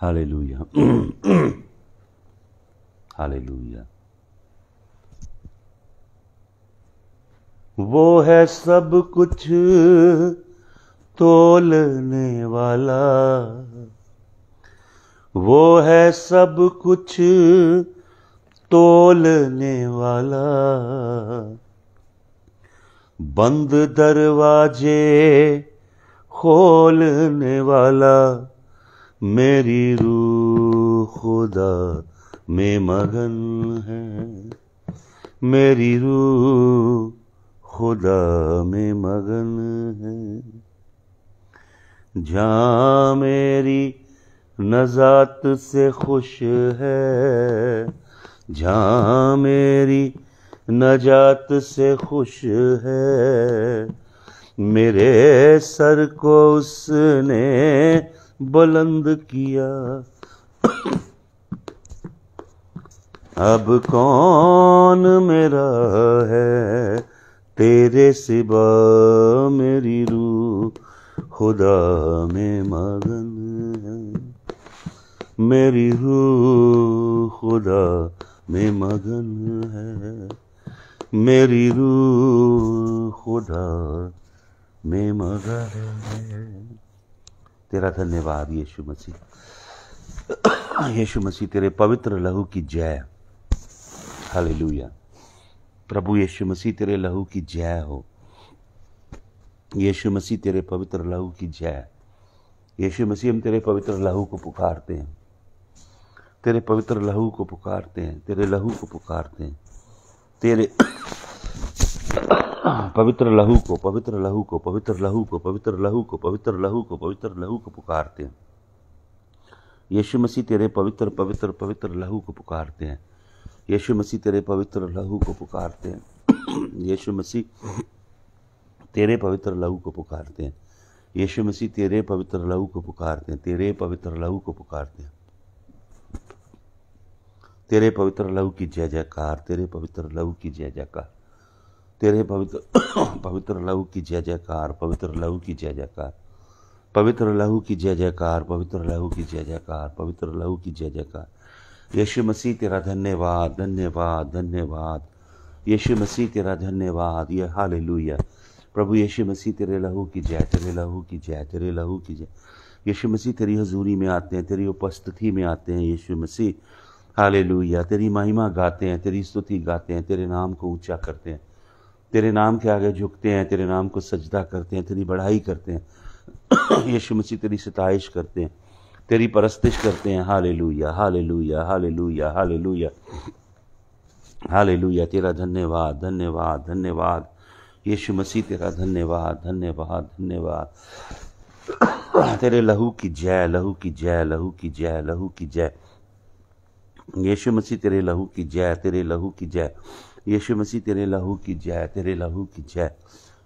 Hallelujah. Hallelujah. वो है सब कुछ तोलने वाला, वो है सब कुछ तोलने वाला, बंद दरवाजे खोलने वाला, मेरी रूह खुदा में मगन है, मेरी रूह खुदा में मगन है। जहाँ मेरी नजात से खुश है, जहाँ मेरी नजात से खुश है, मेरे सर को उसने बुलंद किया। अब कौन मेरा है तेरे सिवा, मेरी रूह खुदा में मगन है, मेरी रूह खुदा में मगन है, मेरी रूह खुदा में मगन है। तेरा धन्यवाद यीशु मसीह, यीशु मसीह तेरे पवित्र लहू की जय। हालेलुया। प्रभु यीशु मसीह तेरे लहू की जय हो, यीशु मसीह तेरे पवित्र लहू की जय। यीशु मसीह हम तेरे पवित्र लहू को पुकारते हैं, तेरे पवित्र लहू को पुकारते हैं, तेरे लहू को पुकारते हैं, तेरे पवित्र लहू को, पवित्र लहू को, पवित्र लहू को, पवित्र लहू को, पवित्र लहू को, पवित्र लहू को पुकारते हैं। यीशु मसीह तेरे पवित्र पवित्र पवित्र लहू को पुकारते हैं, यीशु मसीह तेरे पवित्र लहू को पुकारते हैं, यीशु मसीह तेरे पवित्र लहू को पुकारते हैं, यीशु मसीह तेरे पवित्र लहू को पुकारते हैं, तेरे पवित्र लहू को पुकारते हैं, तेरे पवित्र लहू की जय जयकार, तेरे पवित्र लहू की जय जयकार, तेरे पवित्र लहू की जय जयकार, पवित्र लहू की जय जयकार, पवित्र लहू की जय जयकार, पवित्र लहू की जय जयकार, पवित्र लहू की जय जयकार। यीशु मसीह तेरा धन्यवाद, धन्यवाद, धन्यवाद। यीशु मसीह तेरा धन्यवाद। ये हालेलुया। प्रभु यीशु मसीह तेरे लहू की जय, तेरे लहू की जय, तेरे लहू की जय। यीशु मसीह तेरी हजूरी में आते हैं, तेरी उपस्थिति में आते हैं। यीशु मसीह हालेलुया, तेरी महिमा गाते हैं, तेरी स्तुति गाते हैं, तेरे नाम को ऊंचा करते हैं, तेरे नाम के आगे झुकते हैं, तेरे नाम को सजदा करते हैं, तेरी बढ़ाई करते हैं। यीशु मसीह तेरी सिताइश करते हैं, तेरी परस्तिश करते हैं। Hallelujah, hallelujah, hallelujah, hallelujah, hallelujah. तेरा धन्यवाद, धन्यवाद, धन्यवाद। यीशु मसीह तेरा धन्यवाद, धन्यवाद, धन्यवाद। तेरे लहू की जय, लहू की जय, लहू की जय, लहू की जय। यीशु मसीह तेरे लहू की जय, तेरे लहू की जय। यीशु मसीह तेरे लहू की जय, तेरे लहू की जय।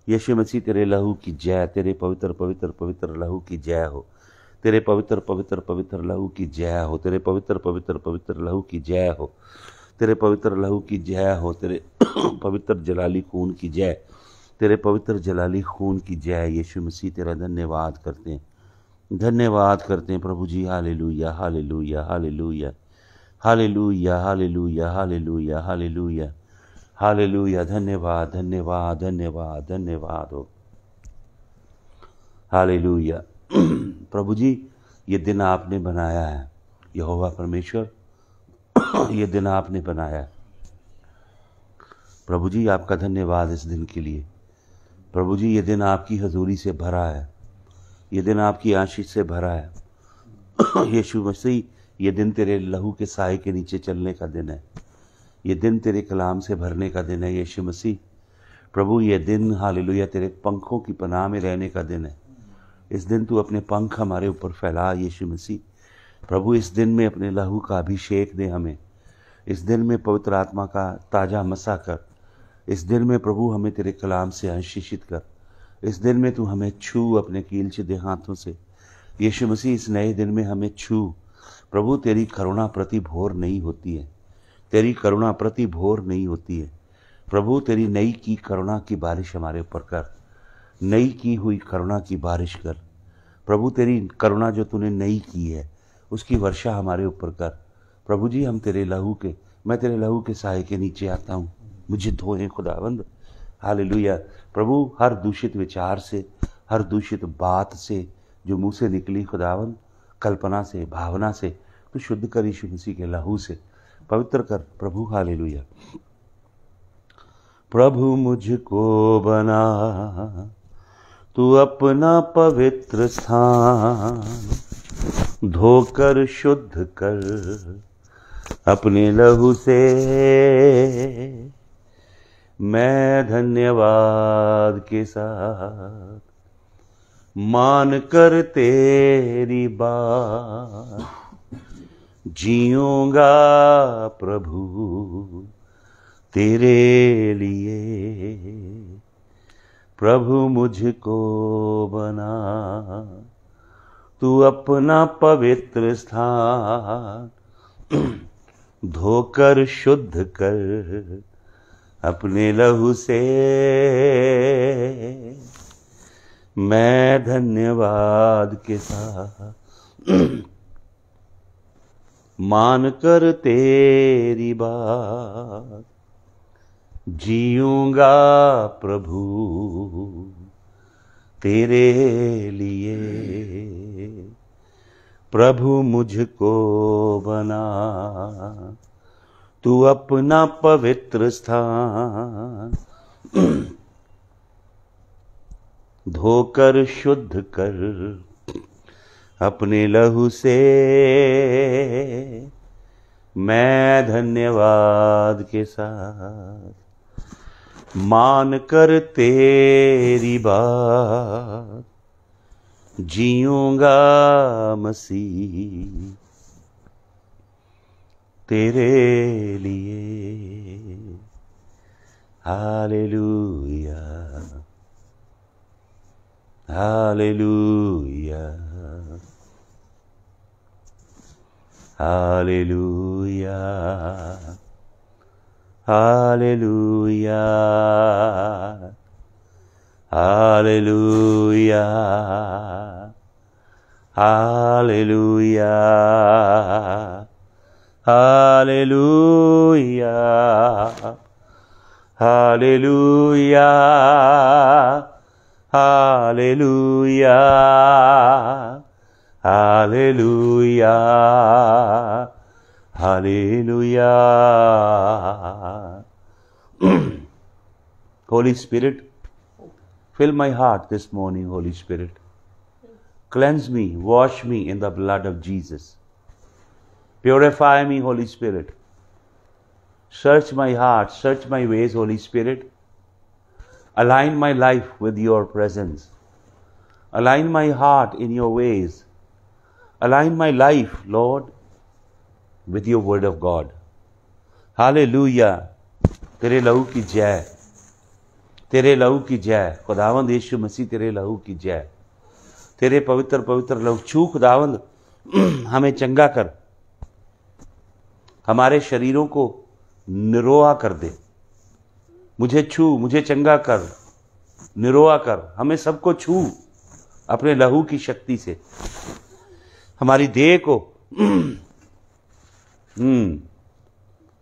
यीशु मसीह तेरे लहू की जय, तेरे पवित्र पवित्र पवित्र लहू की जय हो, तेरे पवित्र पवित्र पवित्र लहू की जय हो, तेरे पवित्र पवित्र पवित्र लहू की जय हो, तेरे पवित्र लहू की जय हो, तेरे पवित्र जलाली खून की जय, तेरे पवित्र जलाली खून की जय। यीशु मसीह तेरा धन्यवाद करते हैं, धन्यवाद करते हैं प्रभु जी। Hallelujah, hallelujah, hallelujah, hallelujah, hallelujah, hallelujah, hallelujah, hallelujah. धन्यवाद, धन्यवाद, धन्यवाद, धन्यवाद हो। हालेलुया। प्रभु जी, ये दिन आपने बनाया है, यहोवा परमेश्वर, ये दिन आपने बनाया है। प्रभु जी आपका धन्यवाद इस दिन के लिए। प्रभु जी ये दिन आपकी हजूरी से भरा है, ये दिन आपकी आशीष से भरा है। यीशु मसीह, ये दिन तेरे लहू के साए के नीचे चलने का दिन है, ये दिन तेरे कलाम से भरने का दिन है। यीशु मसीह प्रभु, ये दिन हालेलुया तेरे पंखों की पनाह में रहने का दिन है। इस दिन तू अपने पंख हमारे ऊपर फैला यीशु मसीह। प्रभु इस दिन में अपने लहू का अभिषेक दे हमें, इस दिन में पवित्र आत्मा का ताज़ा मसा कर, इस दिन में प्रभु हमें तेरे कलाम से आशीषित कर, इस दिन में तू हमें छू अपने कीलचिदे हाथों से। यीशु मसीह इस नए दिन में हमें छू। प्रभु तेरी करुणा प्रति भोर नहीं होती है, तेरी करुणा प्रति भोर नहीं होती है। प्रभु तेरी नई की करुणा की बारिश हमारे ऊपर कर, नई की हुई करुणा की बारिश कर। प्रभु तेरी करुणा जो तूने नई की है उसकी वर्षा हमारे ऊपर कर। प्रभु जी हम तेरे लहू के, मैं तेरे लहू के साए के नीचे आता हूँ, मुझे धोए खुदावंद। हालेलुया। प्रभु हर दूषित विचार से, हर दूषित बात से जो मुंह से निकली खुदावंद, कल्पना से, भावना से, तो शुद्ध कर यीशु मसीह के लहू से, पवित्र कर प्रभु। हालेलुया। प्रभु मुझको बना तू अपना पवित्र स्थान, धोकर शुद्ध कर अपने लहू से। मैं धन्यवाद के साथ मान कर तेरी बात जीऊंगा प्रभु तेरे लिए। प्रभु मुझको बना तू अपना पवित्र स्थान, धोकर शुद्ध कर अपने लहू से। मैं धन्यवाद के साथ मान कर तेरी बात जीऊंगा प्रभु तेरे लिए। प्रभु मुझको बना तू अपना पवित्र स्थान, धोकर शुद्ध कर अपने लहू से। मैं धन्यवाद के साथ मान कर तेरी बात जीऊंगा मसीह तेरे लिए। Hallelujah hallelujah hallelujah hallelujah hallelujah hallelujah hallelujah hallelujah hallelujah hallelujah hallelujah. Holy Spirit, fill my heart this morning, Holy Spirit. Cleanse me, wash me in the blood of Jesus. Purify me, Holy Spirit. Search my heart, search my ways, Holy Spirit. Align my life with your presence. Align my heart in your ways. Align my life, Lord, with your word of God. Hallelujah. तेरे लहू की जय, तेरे लहू की जय। खुदावंद यीशु मसीह तेरे लहू की जय। तेरे पवित्र पवित्र लहू छू खुदावंद हमें चंगा कर, हमारे शरीरों को निरोआ कर दे। मुझे छू, मुझे चंगा कर, निरोआ कर, हमें सबको छू अपने लहू की शक्ति से। हमारी देह को,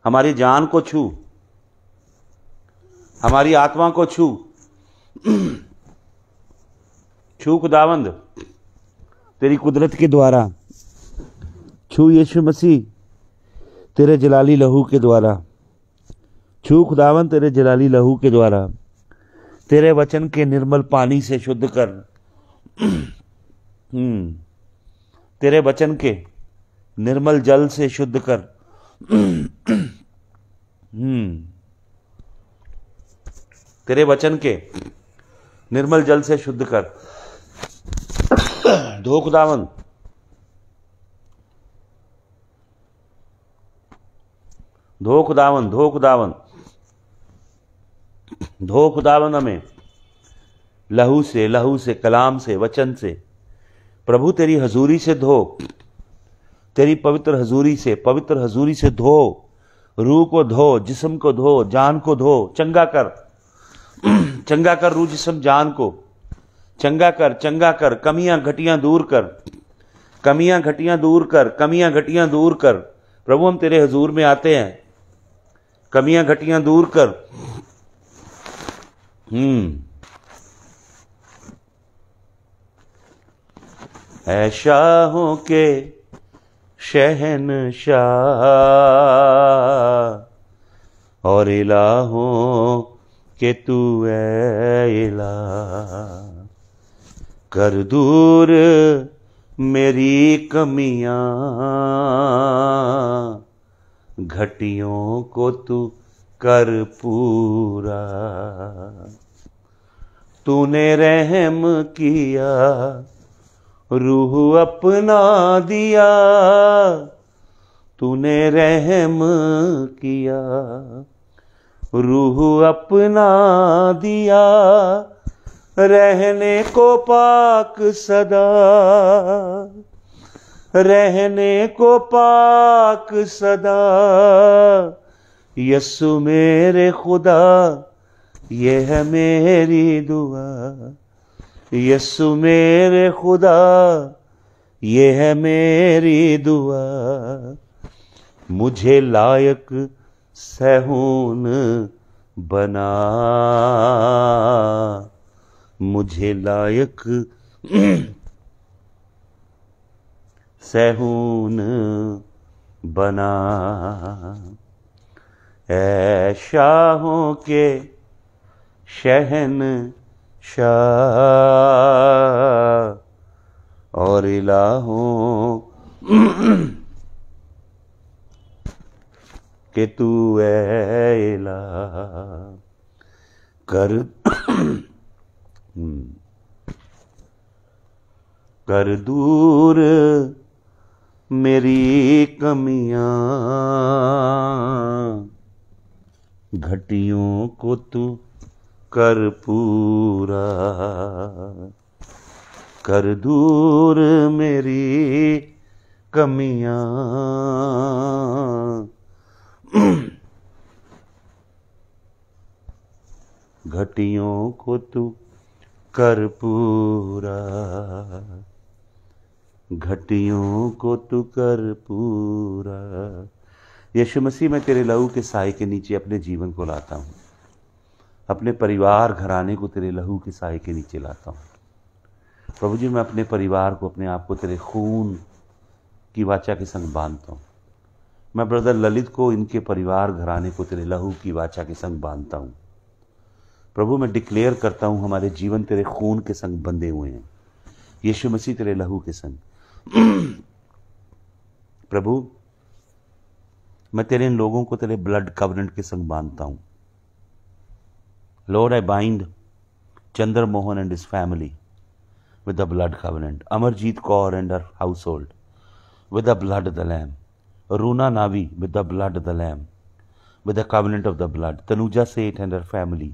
हमारी जान को छू, हमारी आत्मा को छू। छू खुदावंद तेरी कुदरत के द्वारा। छू यीशु मसीह तेरे जलाली लहू के द्वारा। छू खुदावंद तेरे जलाली लहू के द्वारा। तेरे वचन के निर्मल पानी से शुद्ध कर। तेरे वचन के निर्मल जल से शुद्ध कर। तेरे वचन के निर्मल जल से शुद्ध कर। धो खुदावंद, धो खुदावंद, धो खुदावंद, धो खुदावंद हमें लहू से, लहू से, कलाम से, वचन से। प्रभु तेरी हजूरी से धो, तेरी पवित्र हजूरी से, पवित्र हजूरी से धो। रूह को धो, जिस्म को धो, जान को धो। चंगा कर, चंगा कर रूह जिस्म जान को। चंगा कर, चंगा कर, कमियां घटियां दूर कर, कमियां घटियां दूर कर, कमियां घटियां दूर कर। प्रभु हम तेरे हजूर में आते हैं, कमियां घटियां दूर कर। ऐ शाहों के शहनशाह और इलाहों के तू ऐ इलाह, कर दूर मेरी कमियां, घटियों को तू कर पूरा। तूने रहम किया, रूह अपना दिया, तूने रहम किया, रूह अपना दिया, रहने को पाक सदा, रहने को पाक सदा। यस्सु मेरे खुदा, ये है मेरी दुआ। यस्सु मेरे खुदा, ये है मेरी दुआ। मुझे लायक सहून बना, मुझे लायक सहून बना। ऐ शाहों के शहनशाह और इलाहों के तू ऐ इलाह, कर कर दूर मेरी कमियां, घटियों को तू कर पूरा। कर दूर मेरी कमियां, घटियों को तू कर पूरा, घटियों को तू कर पूरा। यीशु मसीह, मैं तेरे लहू के साए के नीचे अपने जीवन को लाता हूँ, अपने परिवार घराने को तेरे लहू के साए के नीचे लाता हूँ। प्रभु जी, मैं अपने परिवार को, अपने आप को तेरे खून की वाचा के संग बांधता हूँ। मैं ब्रदर ललित को, इनके परिवार घराने को तेरे लहू की वाचा के संग बांधता हूँ। प्रभु, मैं डिक्लेयर करता हूँ हमारे जीवन तेरे खून के संग बंधे हुए हैं, यीशु मसीह तेरे लहू के संग। प्रभु, मैं तेरे इन लोगों को तेरे ब्लड कवरेंट के संग बांधता हूँ। Lord, I bind Chandra Mohan and his family with the blood covenant, Amarjeet Kaur and her household with the blood of the Lamb, Runa Navi with the blood of the Lamb, with the covenant of the blood, Tanuja Seth and her family,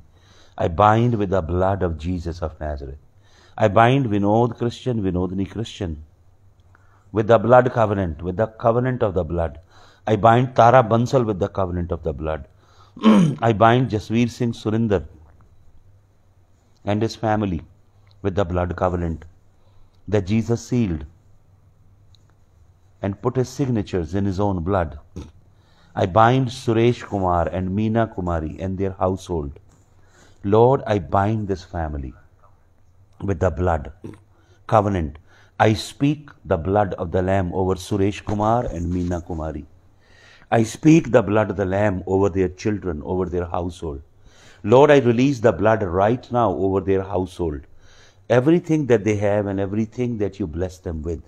I bind with the blood of Jesus of Nazareth. I bind Vinod Christian, Vinodini Christian with the blood covenant, with the covenant of the blood. I bind Tara Bansal with the covenant of the blood. I bind Jasveer Singh Surinder and his family with the blood covenant that Jesus sealed and put his signatures in his own blood. I bind Suresh Kumar and Meena Kumari and their household. Lord, I bind this family with the blood covenant. I speak the blood of the Lamb over Suresh Kumar and Meena Kumari. I speak the blood of the Lamb over their children, over their household. Lord, I release the blood right now over their household. Everything that they have and everything that you bless them with,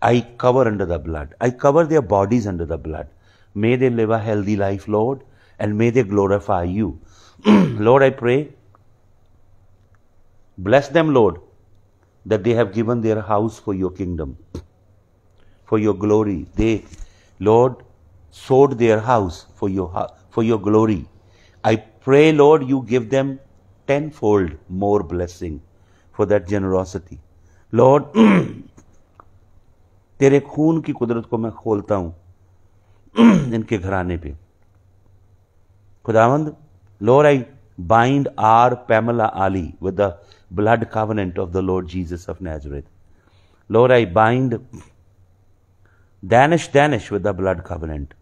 I cover under the blood. I cover their bodies under the blood. May they live a healthy life, Lord, and may they glorify you. Lord, I pray, bless them, Lord, that they have given their house for your kingdom, for your glory. They, Lord, sold their house for your glory. I pray, Lord, you give them tenfold more blessing for that generosity. Lord, तेरे खून की कुदरत को मैं खोलता हूं इनके घराने पे। खुदावंद, Lord, I bind R. Pamela Ali with the blood covenant of the Lord Jesus of Nazareth. Lord, I bind Danish with the blood covenant.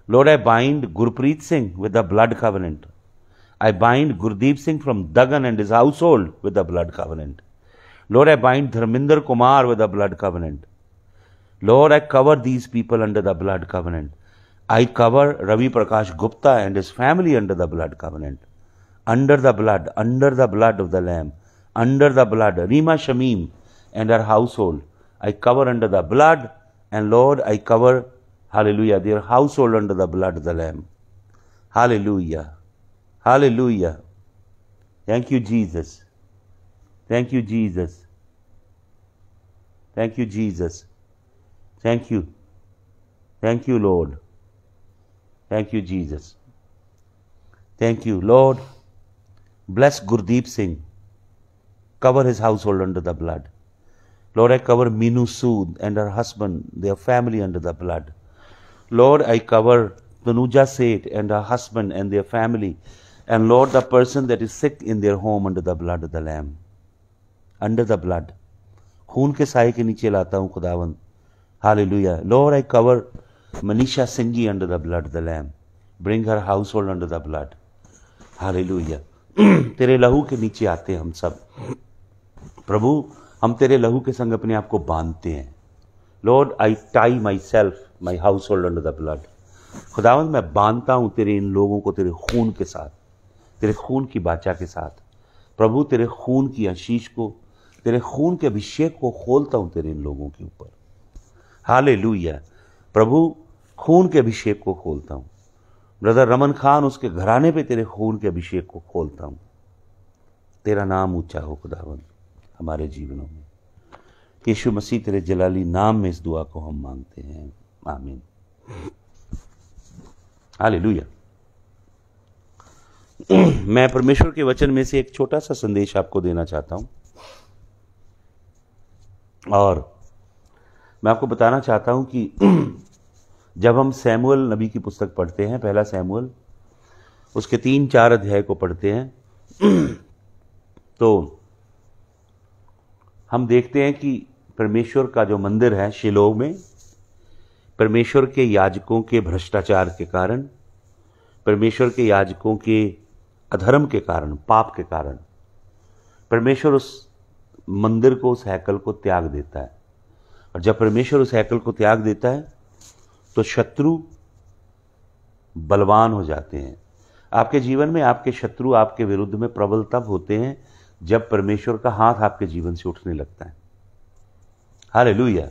Lord, I bind Gurpreet Singh with the blood covenant. I bind Gurdeep Singh from Dagan and his household with the blood covenant. Lord, I bind Dharminder Kumar with the blood covenant. Lord, I cover these people under the blood covenant. I cover Ravi Prakash Gupta and his family under the blood covenant. Under the blood of the Lamb, under the blood, Rima Shamim and her household, I cover under the blood, and Lord, I cover, hallelujah, their household under the blood of the Lamb. Hallelujah. Hallelujah. Thank you, Jesus. Thank you, Jesus. Thank you, Jesus. Thank you. Thank you, Lord. Thank you, Jesus. Thank you, Lord. Bless Gurdeep Singh. Cover his household under the blood. Lord, I cover Meenu Sood and her husband, their family under the blood. Lord, I cover Tanuja Seth and her husband and their family. And Lord, the person that is sick in their home under the blood of the Lamb. Under the blood. खून के साए के नीचे लाता हूं खुदावंद. Hallelujah. Lord, I cover Manisha Singh under the blood of the Lamb. Bring her household under the blood. Hallelujah. तेरे लहू के नीचे आते हैं हम सब. प्रभु, हम तेरे लहू के संग अपने आप को बांधते हैं. Lord, I tie myself, my household under the blood. खुदावंद, मैं बांधता हूं तेरे इन लोगों को तेरे खून के साथ, तेरे खून की वाचा के साथ. प्रभु, तेरे खून की आशीष को, तेरे खून के अभिषेक को खोलता हूं तेरे इन लोगों के ऊपर. हालेलुया. प्रभु, खून के अभिषेक को खोलता हूं. ब्रदर रमन खान, उसके घराने पे तेरे खून के अभिषेक को खोलता हूं. तेरा नाम ऊंचा हो खुदावंद हमारे जीवनों में. यीशु मसीह तेरे जलाली नाम में इस दुआ को हम मांगते हैं. आमीन. हालेलुया. मैं परमेश्वर के वचन में से एक छोटा सा संदेश आपको देना चाहता हूं, और मैं आपको बताना चाहता हूं कि जब हम सैमुअल नबी की पुस्तक पढ़ते हैं, पहला सैमुअल, उसके 3-4 अध्याय को पढ़ते हैं, तो हम देखते हैं कि परमेश्वर का जो मंदिर है शिलोह में, परमेश्वर के याजकों के भ्रष्टाचार के कारण, परमेश्वर के याजकों के अधर्म के कारण, पाप के कारण, परमेश्वर उस मंदिर को, उस हैकल को त्याग देता है. और जब परमेश्वर उस हैकल को त्याग देता है तो शत्रु बलवान हो जाते हैं. आपके जीवन में आपके शत्रु आपके विरुद्ध में प्रबल तब होते हैं जब परमेश्वर का हाथ आपके जीवन से उठने लगता है. हालेलुया.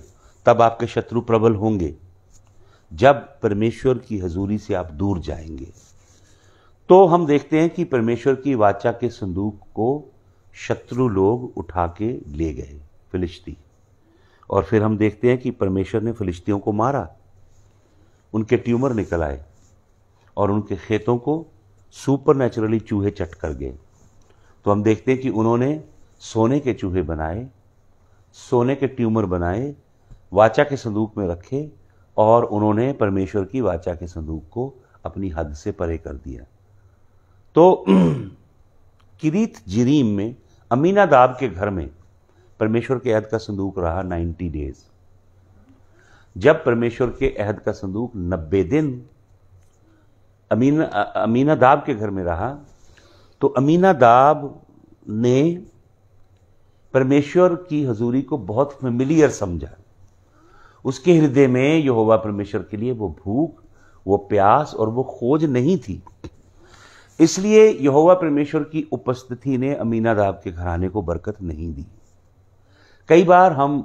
तब आपके शत्रु प्रबल होंगे जब परमेश्वर की हजूरी से आप दूर जाएंगे. तो हम देखते हैं कि परमेश्वर की वाचा के संदूक को शत्रु लोग उठा के ले गए, फिलिस्ती. और फिर हम देखते हैं कि परमेश्वर ने फिलिस्तियों को मारा, उनके ट्यूमर निकल आए और उनके खेतों को सुपरनैचुरली चूहे चट कर गए. तो हम देखते हैं कि उन्होंने सोने के चूहे बनाए, सोने के ट्यूमर बनाए, वाचा के संदूक में रखे, और उन्होंने परमेश्वर की वाचा के संदूक को अपनी हद से परे कर दिया. तो किरीत जिरीम में अमीनादाब के घर में परमेश्वर के अहद का संदूक रहा 90 डेज. जब परमेश्वर के अहद का संदूक 90 दिन अमीनादाब के घर में रहा, तो अमीनादाब ने परमेश्वर की हजूरी को बहुत फेमिलियर समझा. उसके हृदय में यहोवा परमेश्वर के लिए वो भूख, वो प्यास और वो खोज नहीं थी. इसलिए यहोवा परमेश्वर की उपस्थिति ने अमीनादाब के घराने को बरकत नहीं दी. कई बार हम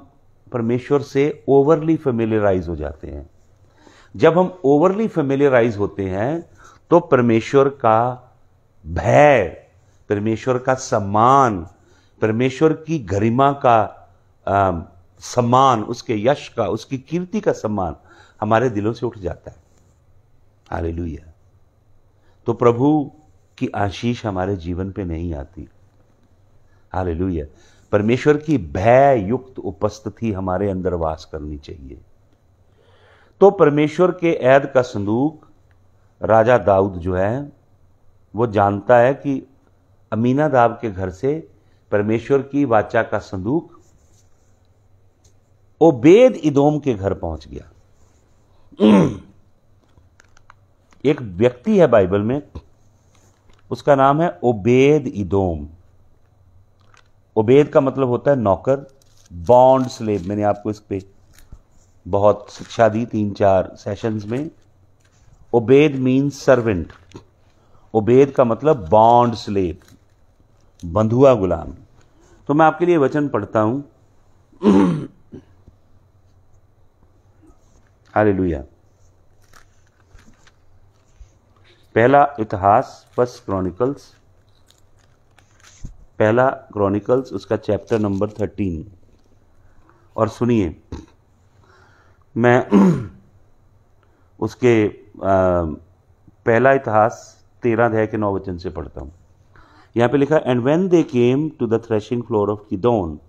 परमेश्वर से ओवरली फेमिलियराइज हो जाते हैं. जब हम ओवरली फेमिलियराइज होते हैं तो परमेश्वर का भय, परमेश्वर का सम्मान, परमेश्वर की गरिमा का सम्मान, उसके यश का, उसकी कीर्ति का सम्मान हमारे दिलों से उठ जाता है. हालेलुया. तो प्रभु की आशीष हमारे जीवन पे नहीं आती. हालेलुया. परमेश्वर की भय युक्त उपस्थिति हमारे अंदर वास करनी चाहिए. तो परमेश्वर के ऐद का संदूक राजा दाऊद जो है वो जानता है कि अमीनादाब के घर से परमेश्वर की वाचा का संदूक ओबेद इदोम के घर पहुंच गया। एक व्यक्ति है बाइबल में, उसका नाम है ओबेद इदोम। ओबेद का मतलब होता है नौकर, बॉन्ड स्लेव। मैंने आपको इस पे बहुत शिक्षा दी 3-4 सेशंस में। Obed means servant. ओबेद का मतलब बॉन्ड स्लेव, बंधुआ गुलाम। तो मैं आपके लिए वचन पढ़ता हूं। हालेलुया। पहला इतिहास, फर्स्ट क्रॉनिकल्स, पहला क्रॉनिकल्स, उसका चैप्टर नंबर 13। और सुनिए, मैं उसके पहला इतिहास 13 अध्याय के 9 वचन से पढ़ता हूं। यहां पे लिखा, and when they came to the threshing floor of Chidon,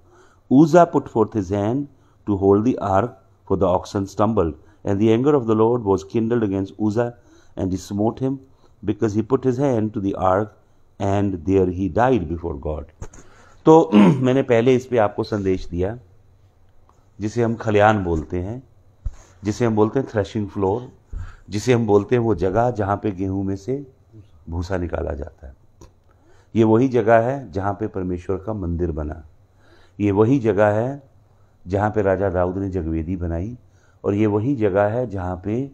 Uzzah put forth his hand to hold the ark, for the oxen stumbled, and the anger of the Lord was kindled against Uzzah, and he smote him, because he put his hand to the ark, and there he died before God. तो मैंने पहले इस पे आपको संदेश दिया, जिसे हम खलियान बोलते हैं, जिसे हम बोलते हैं थ्रेशिंग फ्लोर, जिसे हम बोलते हैं वो जगह जहाँ पे गेहूं में से भूसा निकाला जाता है। ये वही जगह है जहाँ पे परमेश्वर का मंदिर बना। ये वही जगह है जहाँ पे राजा दाऊद ने जगवेदी बनाई, और ये वही जगह है जहाँ पे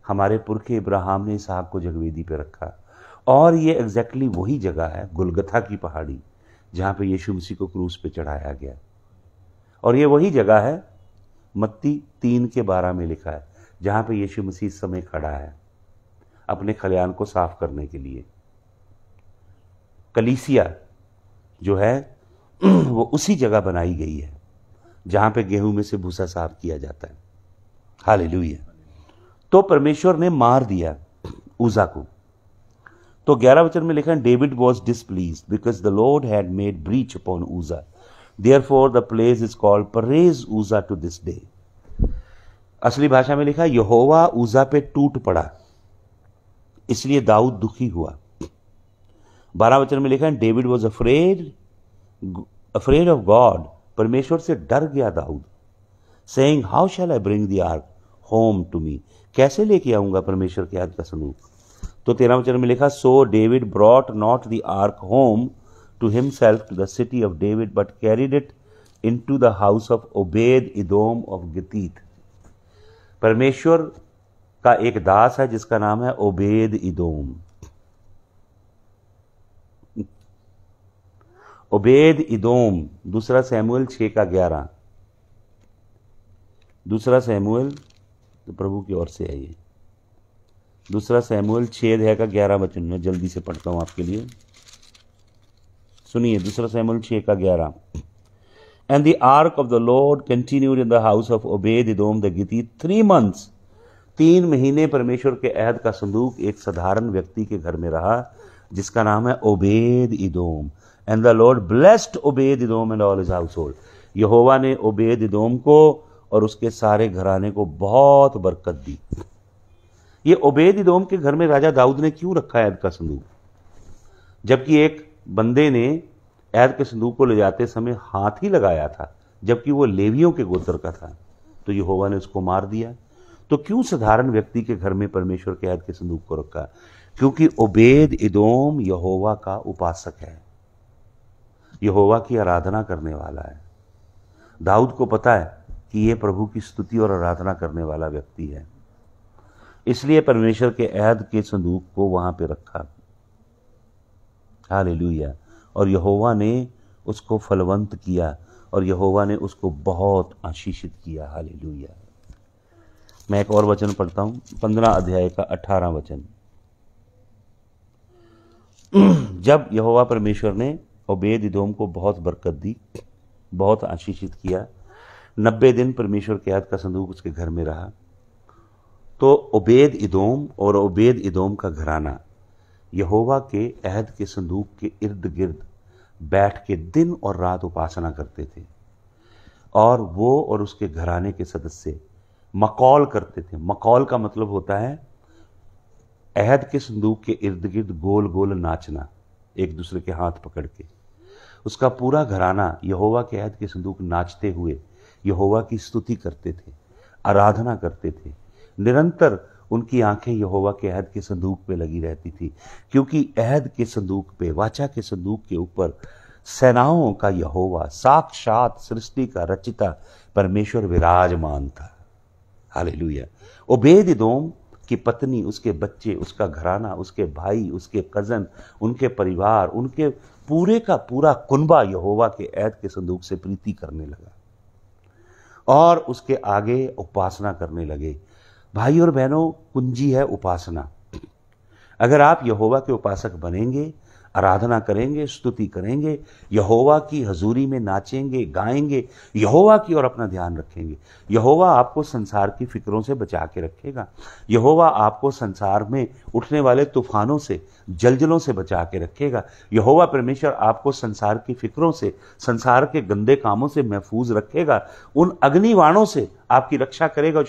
हमारे पुरखे इब्राहिम ने इसहाक को जगवेदी पे रखा। और ये एग्जैक्टली वही जगह है, गुलगथा की पहाड़ी, जहाँ पे यीशु मसीह को क्रूस पे चढ़ाया गया। और ये वही जगह है, मत्ती 3:12 में लिखा है, जहाँ पे यीशु मसीह इस समय खड़ा है अपने खलियान को साफ करने के लिए। कलीसिया जो है वो उसी जगह बनाई गई है जहां पे गेहूं में से भूसा साफ किया जाता है। हालेलुया। तो परमेश्वर ने मार दिया उज़ा को। तो 11 वचन में लिखा है, David was displeased because the Lord had made breach upon Uzzah, therefore the place is called Perez Uzzah to this day. असली भाषा में लिखा, यहोवा उज़ा पे टूट पड़ा, इसलिए दाऊद दुखी हुआ। 12 वचन में लिखा है, David was afraid of God, परमेश्वर से डर गया Daud, saying how shall I bring the ark home to me, कैसे लेके आऊंगा परमेश्वर के याद का संदूक। तो 13 वचन में लिखा, so David brought not the ark home to himself to the city of David, but carried it into the house of Obed Edom of Gittite. परमेश्वर का एक दास है जिसका नाम है ओबेद इदोम। ओबेद इदोम, दूसरा सैमुएल 6:11। दूसरा सैमुएल, तो प्रभु की ओर से है ये, दूसरा सैमुएल 6:11 वचन में जल्दी से पढ़ता हूं आपके लिए, सुनिए। दूसरा Samuel 6:11, and the ark of the Lord continued in the house of Obed Edom the Gittite 3 months। 3 महीने परमेश्वर के अहद का संदूक एक साधारण व्यक्ति के घर में रहा जिसका नाम है Obed Edom. And the Lord blessed Obed Edom and all his household. यहोवा ने ओबेद इदोम को और उसके सारे घराने को बहुत बरकत दी। ये ओबेद इदोम के घर में राजा दाऊद ने क्यों रखा है अहद का संदूक, जबकि एक बंदे ने अहद के संदूक को ले जाते समय हाथ ही लगाया था, जबकि वो लेवियों के गोत्र का था, तो यहोवा ने उसको मार दिया। तो क्यों साधारण व्यक्ति के घर में परमेश्वर के अहद के संदूक को रखा? क्योंकि ओबेद इदोम यहोवा का उपासक है, यहोवा की आराधना करने वाला है। दाऊद को पता है कि यह प्रभु की स्तुति और आराधना करने वाला व्यक्ति है, इसलिए परमेश्वर के अहद के संदूक को वहां पे रखा। हालेलुया। और यहोवा ने उसको फलवंत किया और यहोवा ने उसको बहुत आशीषित किया। हालेलुया। मैं एक और वचन पढ़ता हूं, 15 अध्याय का 18 वचन। जब यहोवा परमेश्वर ने ओबेद इदोम को बहुत बरकत दी, बहुत आशीषित किया, 90 दिन परमेश्वर के अहद का संदूक उसके घर में रहा, तो ओबेद इदोम और ओबेद इदोम का घराना यहोवा के अहद के संदूक के इर्द गिर्द बैठ के दिन और रात उपासना करते थे। और वो और उसके घराने के सदस्य मकौल करते थे। मकौल का मतलब होता है अहद के संदूक के इर्द गिर्द गोल गोल नाचना, एक दूसरे के हाथ पकड़ के। उसका पूरा घराना यहोवा के अहद के संदूक नाचते हुए यहोवा की स्तुति करते थे, आराधना करते थे। निरंतर उनकी आंखें यहोवा के अहद के संदूक पे लगी रहती थी, क्योंकि अहद के संदूक पे, वाचा के संदूक के ऊपर सेनाओं का यहोवा, साक्षात सृष्टि का रचिता परमेश्वर विराजमान था। हालेलुया। ओबेद एदोम की पत्नी, उसके बच्चे, उसका घराना, उसके भाई, उसके कजन, उनके परिवार, उनके पूरे का पूरा कुनबा यहोवा के अहद के संदूक से प्रीति करने लगा और उसके आगे उपासना करने लगे। भाई और बहनों, कुंजी है उपासना। अगर आप यहोवा के उपासक बनेंगे, आराधना करेंगे, स्तुति करेंगे, यहोवा की हजूरी में नाचेंगे, गाएंगे, यहोवा की ओर अपना ध्यान रखेंगे, यहोवा आपको संसार की फिक्रों से बचा के रखेगा। यहोवा आपको संसार में उठने वाले तूफानों से, जलजलों से बचा के रखेगा। यहोवा परमेश्वर आपको संसार की फिक्रों से, संसार के गंदे कामों से महफूज रखेगा। उन अग्निवाणों से आपकी रक्षा करेगा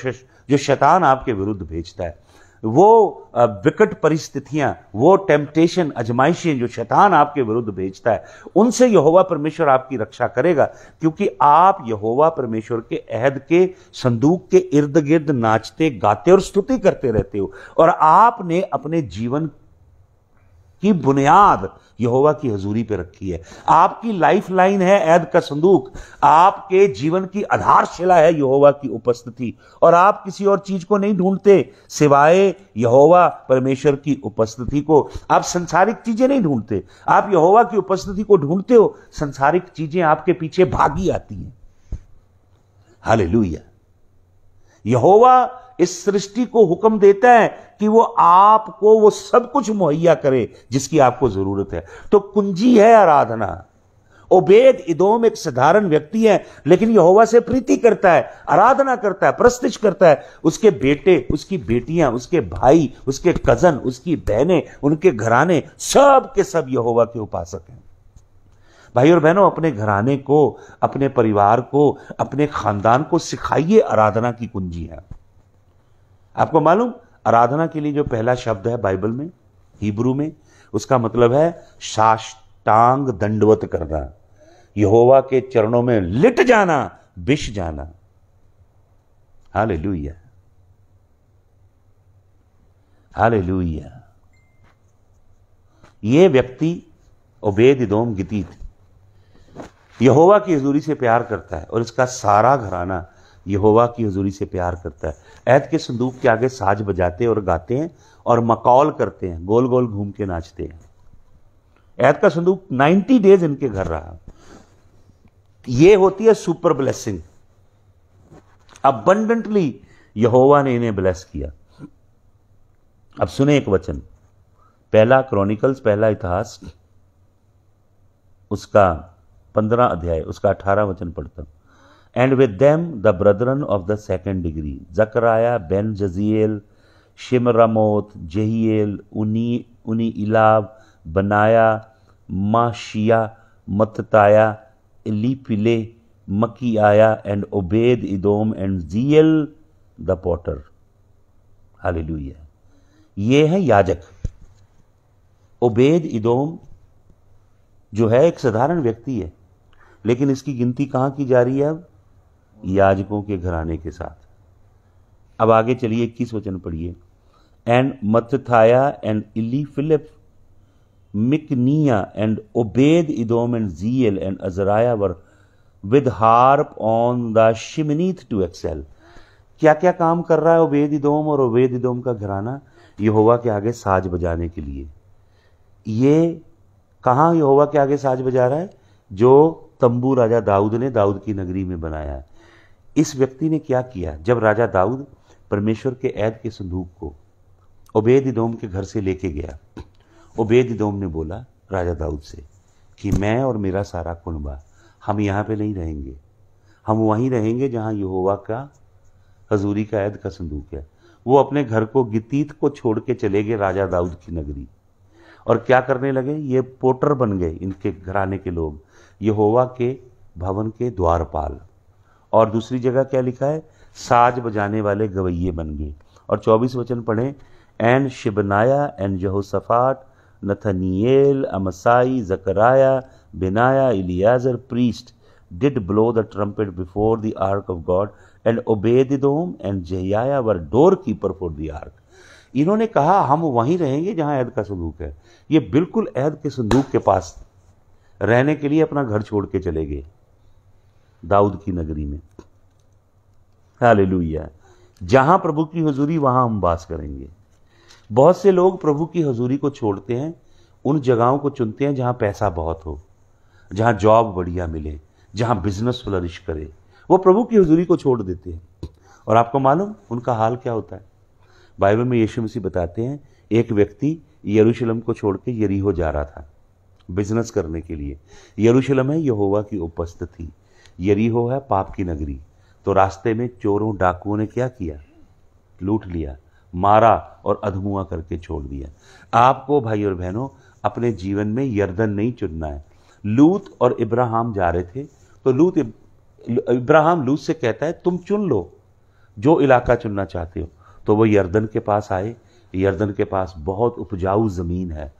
जो शैतान आपके विरुद्ध भेजता है। वो विकट परिस्थितियां, वो टेम्पटेशन, अजमाइशें जो शैतान आपके विरुद्ध भेजता है, उनसे यहोवा परमेश्वर आपकी रक्षा करेगा, क्योंकि आप यहोवा परमेश्वर के अहद के संदूक के इर्द गिर्द नाचते, गाते और स्तुति करते रहते हो। और आपने अपने जीवन की बुनियाद यहोवा की हजूरी पे रखी है। आपकी लाइफ लाइन है अहद का संदूक, आपके जीवन की आधारशिला है यहोवा की उपस्थिति, और आप किसी और चीज को नहीं ढूंढते सिवाय यहोवा परमेश्वर की उपस्थिति को। आप संसारिक चीजें नहीं ढूंढते, आप यहोवा की उपस्थिति को ढूंढते हो। संसारिक चीजें आपके पीछे भागी आती हैं। हालेलुया। यहोवा इस सृष्टि को हुक्म देता है कि वो आपको वो सब कुछ मुहैया करे जिसकी आपको जरूरत है। तो कुंजी है आराधना। ओबेद एदोम एक साधारण व्यक्ति है, लेकिन यहोवा से प्रीति करता है, आराधना करता है, प्रस्तिश करता है। उसके बेटे, उसकी बेटियां, उसके भाई, उसके कजन, उसकी बहनें, उनके घराने, सब के सब यहोवा के उपासक हैं। भाई और बहनों, अपने घराने को, अपने परिवार को, अपने खानदान को सिखाइए आराधना की कुंजी है। आपको मालूम, आराधना के लिए जो पहला शब्द है बाइबल में, हिब्रू में, उसका मतलब है साष्टांग दंडवत करना, यहोवा के चरणों में लिट जाना, बिछ जाना। Hallelujah, hallelujah. ये व्यक्ति ओबेद एदोम गितीत यहोवा की हजूरी से प्यार करता है, और इसका सारा घराना यहोवा की हजूरी से प्यार करता है। अहद के संदूक के आगे साज बजाते और गाते हैं और मकौल करते हैं, गोल गोल घूम के नाचते हैं। अहद का संदूक 90 डेज इनके घर रहा। ये होती है सुपर ब्लेसिंग। अबंडेंटली यहोवा ने इन्हें ब्लेस किया। अब सुने एक वचन, पहला क्रॉनिकल्स, पहला इतिहास, उसका 15 अध्याय, उसका 18 वचन पढ़ता हूं। And with them the brethren of the second degree, Zechariah ben Jaziel, Shemiramoth, Jehiel, Uni Elab, Benaiah, Mashiah, Mattithiah, Elipile, Makiah, and Obed Edom and Ziel the potter. Hallelujah. ये है याजक। ओबेद एदोम जो है एक साधारण व्यक्ति है, लेकिन इसकी गिनती कहां की जा रही है? अब याजकों के घराने के साथ। अब आगे चलिए 21 वचन पढ़िए। एंड मत्थाया एंड इलीफिलिप, मिकनिया and Obed Edom and Jeiel and Azaziah were with harp on the Sheminith to excel. क्या क्या काम कर रहा है ओबेद एदोम और ओबेद एदोम का घराना? यहोवा के आगे साज बजाने के लिए। ये कहां यहोवा के आगे साज बजा रहा है? जो तंबू राजा दाऊद ने दाऊद की नगरी में बनाया है। इस व्यक्ति ने क्या किया? जब राजा दाऊद परमेश्वर के ऐद के संदूक को ओबेद एदोम के घर से लेके गया, ओबेद एदोम ने बोला राजा दाऊद से कि मैं और मेरा सारा कुनबा, हम यहाँ पे नहीं रहेंगे, हम वहीं रहेंगे जहाँ यहोवा का हजूरी का ऐद का संदूक है। वो अपने घर को, गितीत को छोड़ के चले गए राजा दाऊद की नगरी। और क्या करने लगे? ये पोटर बन गए, इनके घराने के लोग, यहोवा के भवन के द्वारपाल। और दूसरी जगह क्या लिखा है? साज बजाने वाले गवैये बन गए। और 24 वचन पढ़ें। And Shebaniah and Jehoshaphat, Nethaneel, Amasai, Zechariah, Benaiah, Eliezer priest did blow the trumpet before the ark of God, and Obed-edom and Jehiah were doorkeeper for the ark. इन्होंने कहा हम वहीं रहेंगे जहां ऐद का संदूक है। ये बिल्कुल ऐद के संदूक के पास रहने के लिए अपना घर छोड़ के चले गए, दाऊद की नगरी में। हालेलुया। जहां प्रभु की हुजूरी वहां हम वास करेंगे। बहुत से लोग प्रभु की हुजूरी को छोड़ते हैं, उन जगहों को चुनते हैं जहां पैसा बहुत हो, जहां जॉब बढ़िया मिले, जहां बिजनेस फ्लरिश करे। वो प्रभु की हुजूरी को छोड़ देते हैं। और आपको मालूम उनका हाल क्या होता है? बाइबल में यीशु मसीह बताते हैं, एक व्यक्ति यरूशलेम को छोड़ के यरीहो जा रहा था बिजनेस करने के लिए। यरूशलेम है यहोवा की उपस्थिति, यरीहो है पाप की नगरी। तो रास्ते में चोरों डाकुओं ने क्या किया? लूट लिया, मारा और अधमुआ करके छोड़ दिया। आपको भाई और बहनों अपने जीवन में यरदन नहीं चुनना है। लूत और इब्राहिम जा रहे थे, तो इब्राहिम लूत से कहता है तुम चुन लो जो इलाका चुनना चाहते हो। तो वो यरदन के पास आए। यरदन के पास बहुत उपजाऊ ज़मीन है,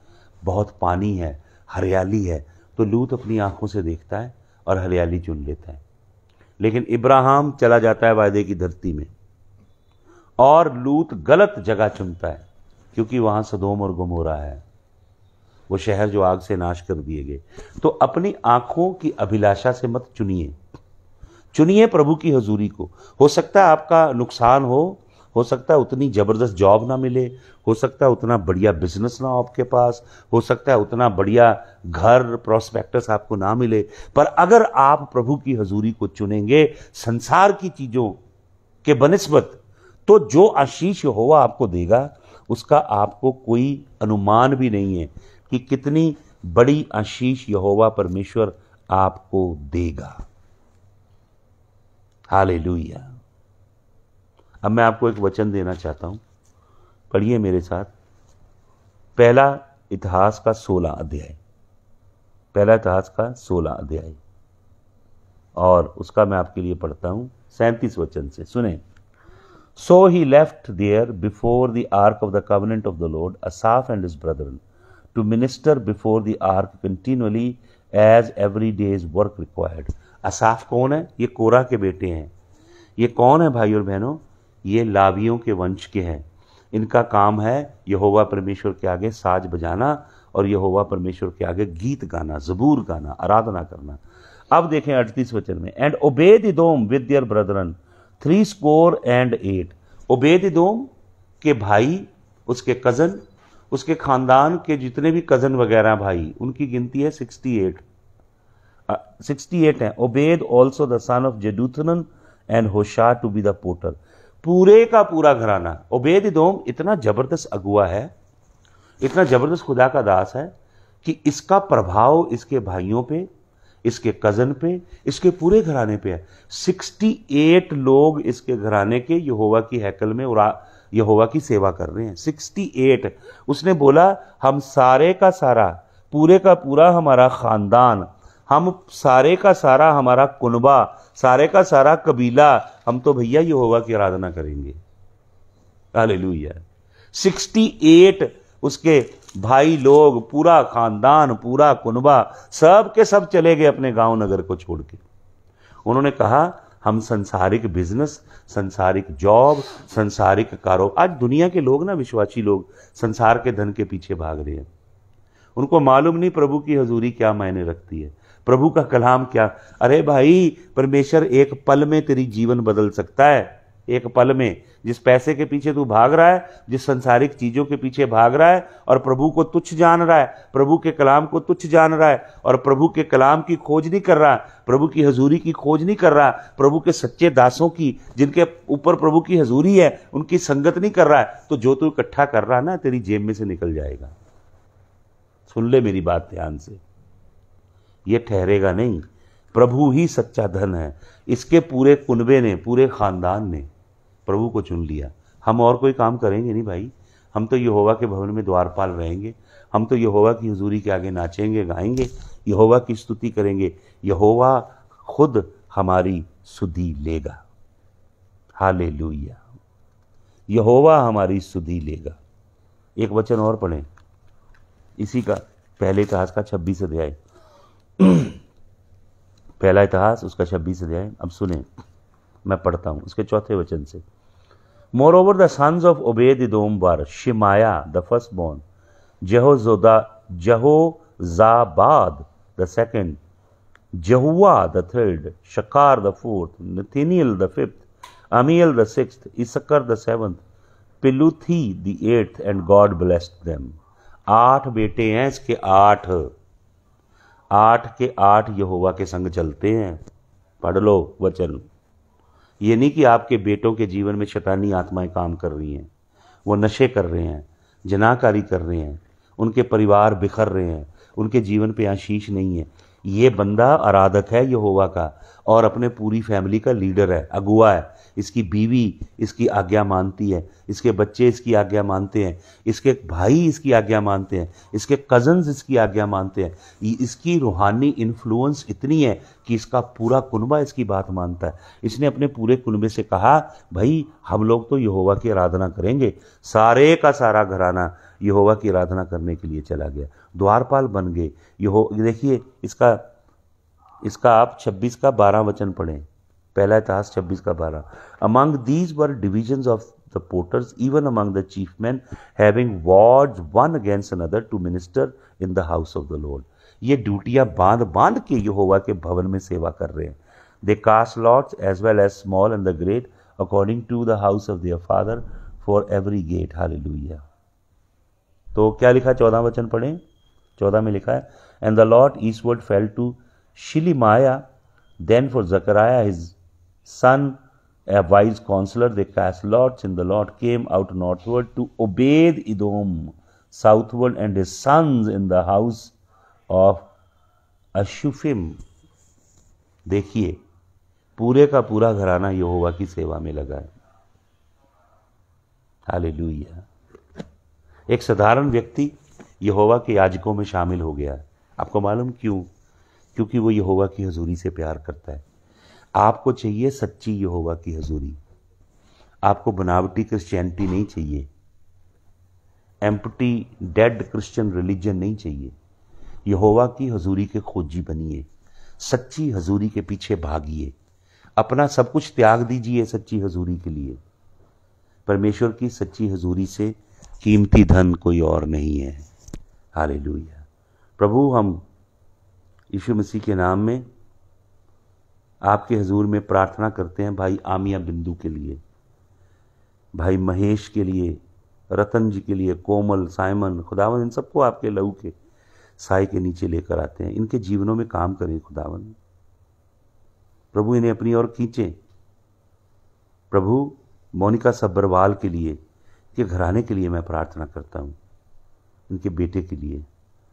बहुत पानी है, हरियाली है। तो लूत अपनी आंखों से देखता है और हरियाली चुन लेता है। लेकिन इब्राहिम चला जाता है वायदे की धरती में, और लूत गलत जगह चुनता है, क्योंकि वहां सदोम और गमोरा है, वो शहर जो आग से नाश कर दिए गए। तो अपनी आंखों की अभिलाषा से मत चुनिए, चुनिए प्रभु की हजूरी को। हो सकता है आपका नुकसान हो सकता है उतनी जबरदस्त जॉब ना मिले, हो सकता है उतना बढ़िया बिजनेस ना हो आपके पास, हो सकता है उतना बढ़िया घर प्रॉस्पेक्टस आपको ना मिले, पर अगर आप प्रभु की हजूरी को चुनेंगे संसार की चीजों के बनिस्बत, तो जो आशीष यहोवा आपको देगा उसका आपको कोई अनुमान भी नहीं है कि कितनी बड़ी आशीष यहोवा परमेश्वर आपको देगा। हालेलुया। अब मैं आपको एक वचन देना चाहता हूं, पढ़िए मेरे साथ। पहला इतिहास का 16 अध्याय, पहला इतिहास का 16 अध्याय, और उसका मैं आपके लिए पढ़ता हूं 37 वचन से। सुने। So he left there before the ark of the covenant of the Lord, Asaph and his brethren, to minister before the ark continually as every day's work required. Asaf कौन है? ये कोरा के बेटे हैं। ये कौन है भाई और बहनों? ये लावियों के वंश के हैं। इनका काम है यहोवा परमेश्वर के आगे साज बजाना और यहोवा परमेश्वर के आगे गीत गाना, जबूर गाना, आराधना करना। अब देखें 38 वचन में, and Obed-Edom with their Brethren 68। Obed-Edom के भाई, उसके कजन, उसके खानदान के जितने भी कजन वगैरह भाई, उनकी गिनती है 68 है। Obed also the son of Jeduthun and Hosah to be the porter. पूरे का पूरा घराना। ओबेद-एदोम इतना जबरदस्त अगुआ है, इतना जबरदस्त खुदा का दास है कि इसका प्रभाव इसके भाइयों पे, इसके कजन पे, इसके पूरे घराने पे है। 68 लोग इसके घराने के यहोवा की हैकल में यहोवा की सेवा कर रहे हैं। 68। उसने बोला हम सारे का सारा, पूरे का पूरा हमारा खानदान, हम सारे का सारा हमारा कुनबा, सारे का सारा कबीला, हम तो भैया यहोवा की आराधना करेंगे। हालेलुया। 68 उसके भाई लोग, पूरा खानदान, पूरा कुनबा, सब के सब चले गए अपने गांव नगर को छोड़ के। उन्होंने कहा हम संसारिक बिजनेस, संसारिक जॉब, संसारिक कारोबार। आज दुनिया के लोग ना, विश्वासी लोग, संसार के धन के पीछे भाग रहे हैं। उनको मालूम नहीं प्रभु की हजूरी क्या मायने रखती है, प्रभु का कलाम क्या। अरे भाई, परमेश्वर एक पल में तेरी जीवन बदल सकता है। एक पल में। जिस पैसे के पीछे तू भाग रहा है, जिस संसारिक चीजों के पीछे भाग रहा है और प्रभु को तुच्छ जान रहा है, प्रभु के कलाम को तुच्छ जान रहा है और प्रभु के कलाम की खोज नहीं कर रहा, प्रभु की हजूरी की खोज नहीं कर रहा, प्रभु के सच्चे दासों की, जिनके ऊपर प्रभु की हजूरी है, उनकी संगत नहीं कर रहा है, तो जो तू इकट्ठा कर रहा है ना, तेरी जेब में से निकल जाएगा। सुन ले मेरी बात ध्यान से, ये ठहरेगा नहीं। प्रभु ही सच्चा धन है। इसके पूरे कुनबे ने, पूरे खानदान ने प्रभु को चुन लिया। हम और कोई काम करेंगे नहीं भाई। हम तो यहोवा के भवन में द्वारपाल रहेंगे। हम तो यहोवा की हुजूरी के आगे नाचेंगे, गाएंगे, यहोवा की स्तुति करेंगे। यहोवा खुद हमारी सुधि लेगा। हालेलुया। यहोवा हमारी सुधि लेगा। एक वचन और पढ़ें इसी का, पहले इतिहास का 26 अध्याय। पहला इतिहास उसका 26 अध्याय। अब सुने, मैं पढ़ता हूँ उसके 4 वचन से। Moreover the sons of Obed Edom were Shemaiah the first born, Jehozabad the second, Jehuah the third, Shakar the fourth, Nathaniel the fifth, Amiel the sixth, Issachar the seventh, Peluthi the eighth, and God blessed them. 8 बेटे हैं इसके, 8 के 8 यहोवा के संग चलते हैं। पढ़ लो वचन। ये नहीं कि आपके बेटों के जीवन में शैतानी आत्माएं काम कर रही हैं, वो नशे कर रहे हैं, जनाकारी कर रहे हैं, उनके परिवार बिखर रहे हैं, उनके जीवन पे आशीष नहीं है। ये बंदा आराधक है यहोवा का और अपने पूरी फैमिली का लीडर है, अगुआ है। इसकी बीवी इसकी आज्ञा मानती है, इसके बच्चे इसकी आज्ञा मानते हैं, इसके भाई इसकी आज्ञा मानते हैं, इसके कजन्स इसकी आज्ञा मानते हैं। इसकी रूहानी इन्फ्लुएंस इतनी है कि इसका पूरा कुनबा इसकी बात मानता है। इसने अपने पूरे कुनबे से कहा, भाई हम लोग तो यहोवा की आराधना करेंगे। सारे का सारा घराना यहोवा की आराधना करने के लिए चला गया, द्वारपाल बन गए। देखिए इसका आप 26 का 12 वचन पढ़ें। पहला इतिहास 26 का 12। Among these were divisions of the porters, even among the chief man, having wards one against another to minister in the house of the lord. ये ड्यूटियां बांध बांध के यहोवा के भवन में सेवा कर रहे हैं। They cast lots as well as small and the great according to the house of their father for every gate. Hallelujah. तो क्या लिखा, 14 वचन पढ़ें। 14 में लिखा है, and the Lord eastward fell to Shelemiah, then for Zechariah his son a wise counselor, they cast lots, and the Lord came out northward to Obed Edom southward, and his sons in the house of Ashufim। देखिए पूरे का पूरा घराना यहोवा की सेवा में लगा है। हालेलुया। एक साधारण व्यक्ति यहोवा के याजकों में शामिल हो गया। आपको मालूम क्यों? क्योंकि वो यहोवा की हजूरी से प्यार करता है। आपको चाहिए सच्ची यहोवा की हजूरी, आपको बनावटी क्रिश्चियनिटी नहीं चाहिए, एम्प्टी डेड क्रिश्चियन रिलीजन नहीं चाहिए। यहोवा की हजूरी के खोजी बनिए, सच्ची हजूरी के पीछे भागिए, अपना सब कुछ त्याग दीजिए सच्ची हजूरी के लिए। परमेश्वर की सच्ची हजूरी से कीमती धन कोई और नहीं है। हालेलुया। प्रभु, हम यीशु मसीह के नाम में आपके हजूर में प्रार्थना करते हैं भाई आमिया बिंदु के लिए, भाई महेश के लिए, रतन जी के लिए, कोमल, साइमन, खुदावन, इन सबको आपके लहू के साए के नीचे लेकर आते हैं। इनके जीवनों में काम करें खुदावन। प्रभु इन्हें अपनी ओर खींचें। प्रभु मोनिका सब्बरवाल के लिए, के घराने के लिए मैं प्रार्थना करता हूँ। इनके बेटे के लिए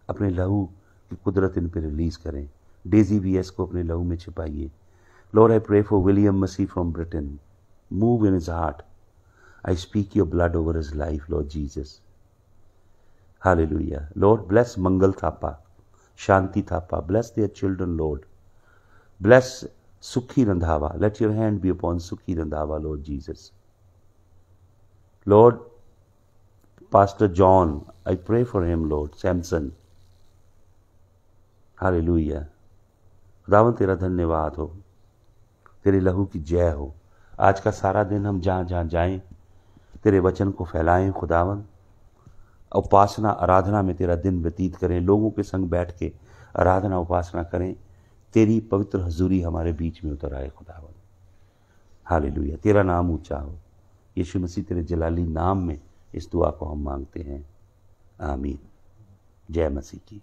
अपने लहू की कुदरत इन पर रिलीज करें। डेजी वीएस को अपने लहू में छिपाइए। Lord, I pray for William Massey from Britain. Move in his heart. I speak your blood over his life, Lord Jesus. Hallelujah. Lord, bless Mangal Thapa, Shanti Thapa. Bless their children, Lord. Bless Sukhi Randhava. Let your hand be upon Sukhi Randhava, Lord Jesus. Lord, Pastor John, I pray for him, Lord. Samson. Hallelujah. खुदावन तेरा धन्यवाद हो, तेरे लहू की जय हो। आज का सारा दिन हम जहाँ जहाँ जाएं तेरे वचन को फैलाएं खुदावन। उपासना आराधना में तेरा दिन व्यतीत करें, लोगों के संग बैठ के आराधना उपासना करें। तेरी पवित्र हजूरी हमारे बीच में उतर आए खुदावन। हालेलुया। तेरा नाम ऊंचा हो। यीशु मसीह तेरे जलाली नाम में इस दुआ को हम मांगते हैं। आमीन। जय मसीह की।